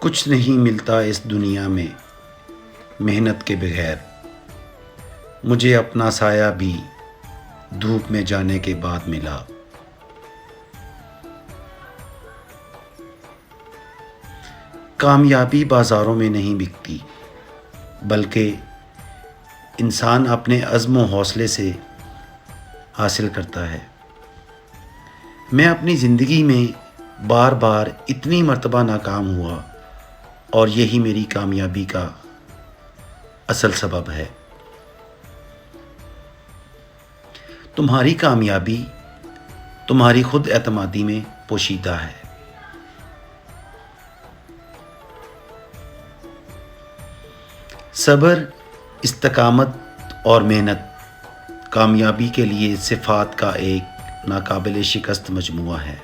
کچھ نہیں ملتا اس دنیا میں محنت کے بغیر، مجھے اپنا سایہ بھی دھوپ میں جانے کے بعد ملا۔ کامیابی بازاروں میں نہیں بکتی، بلکہ انسان اپنے عزم و حوصلے سے حاصل کرتا ہے۔ میں اپنی زندگی میں بار بار اتنی مرتبہ ناکام ہوا، اور یہی میری کامیابی کا اصل سبب ہے۔ تمہاری کامیابی تمہاری خود اعتمادی میں پوشیدہ ہے۔ صبر، استقامت اور محنت کامیابی کے لیے صفات کا ایک ناقابل شکست مجموعہ ہے۔